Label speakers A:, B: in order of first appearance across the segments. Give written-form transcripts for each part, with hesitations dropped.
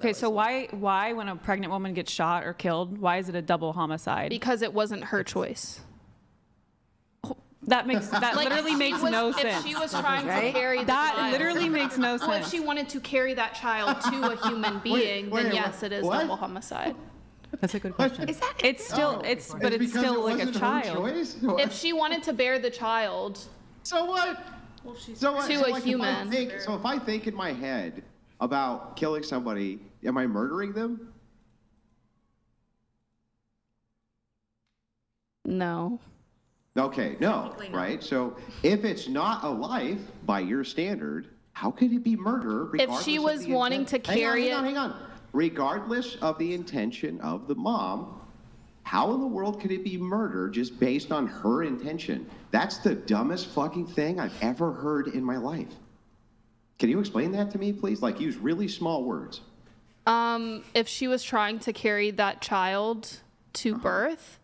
A: Okay, so why when a pregnant woman gets shot or killed, why is it a double homicide?
B: Because it wasn't her choice.
A: That literally
B: if she
A: makes
B: was-
A: no
B: If
A: sense.
B: she was trying to carry the
A: That
B: child,
A: literally makes no
B: well, if
A: sense.
B: she wanted to carry that child to a human being, then yes, it is
C: what?
B: double homicide.
D: That's a good question.
A: It's still but it's still like a child.
B: If she wanted to bear the child,
C: So what? So what?
B: To
C: So
B: a
C: like,
B: human.
C: So if I think in my head about killing somebody, am I murdering them?
B: no.
C: Okay, no, right? So if it's not a life by your standard, how could it be murder?
B: If she was wanting to carry it,
C: hang on. Regardless of the intention of the mom, how in the world could it be murder just based on her intention? That's the dumbest fucking thing I've ever heard in my life. Can you explain that to me, please? Like, use really small words.
B: if she was trying to carry that child to birth,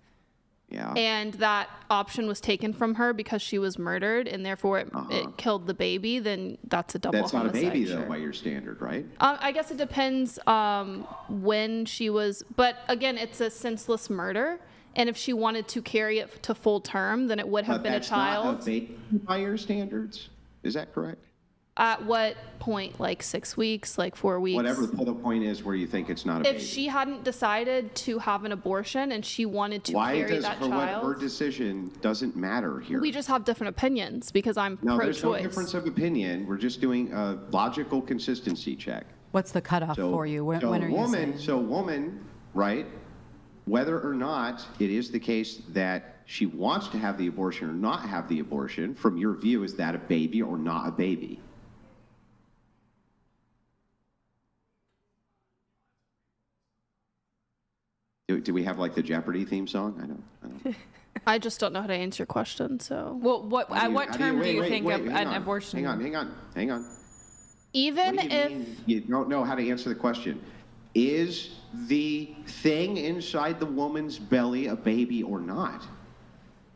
C: Yeah.
B: and that option was taken from her because she was murdered, and therefore it killed the baby, then that's a double
C: That's not a
B: homicide.
C: baby,
B: sure.
C: though, by your standard, right?
B: I guess it depends when she was, but again, it's a senseless murder, and if she wanted to carry it to full term, then it would have
C: But
B: been a
C: that's not
B: child.
C: a baby by your standards. Is that correct?
B: At what point? Like 6 weeks, like 4 weeks?
C: Whatever the point is where you think it's not a
B: If
C: baby.
B: she hadn't decided to have an abortion and she wanted to
C: Why
B: carry
C: does
B: that
C: her,
B: child,
C: her decision doesn't matter here?
B: we just have different opinions because I'm
C: No, there's no
B: pro-choice.
C: difference of opinion. We're just doing a logical consistency check.
D: What's the cutoff
C: So,
D: for you? When
C: so
D: are you saying?
C: woman, right? Whether or not it is the case that she wants to have the abortion or not have the abortion, from your view, is that a baby or not a baby? Do we have like the Jeopardy theme song? I don't.
B: I just don't know how to answer your question, so.
A: Well, at what term do you think
C: hang
A: an
C: on,
A: abortion?
C: Hang on.
B: Even
C: What do you
B: if,
C: mean you don't know how to answer the question? Is the thing inside the woman's belly a baby or not?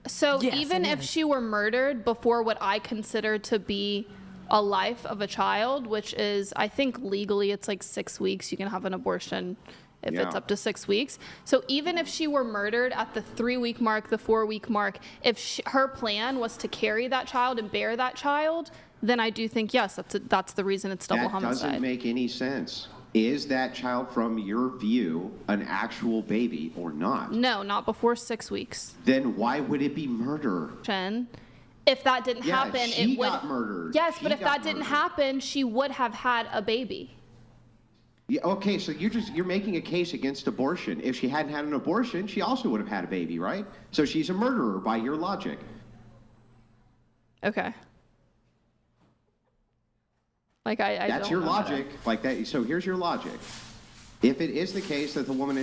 B: so
D: Yes,
B: even
D: it
B: if
D: is.
B: she were murdered before what I consider to be a life of a child, which is, I think legally it's like 6 weeks, you can have an abortion if it's
C: Yeah.
B: up to 6 weeks. So even if she were murdered at the 3-week mark, the 4-week mark, if her plan was to carry that child and bear that child, then I do think, yes, that's the reason it's double
C: That
B: homicide.
C: doesn't make any sense. Is that child, from your view, an actual baby or not?
B: No, not before 6 weeks.
C: Then why would it be murder?
B: If that didn't
C: Yeah,
B: happen,
C: she
B: it would.
C: got murdered.
B: Yes,
C: She
B: but if
C: got
B: that didn't
C: murdered.
B: happen, she would have had a baby.
C: Yeah, okay, so you're making a case against abortion. If she hadn't had an abortion, she also would have had a baby, right? So she's a murderer by your logic.
B: Okay. Like I
C: That's
B: don't
C: your
B: know how to-
C: logic. Like that. So here's your logic. If it is the case that the woman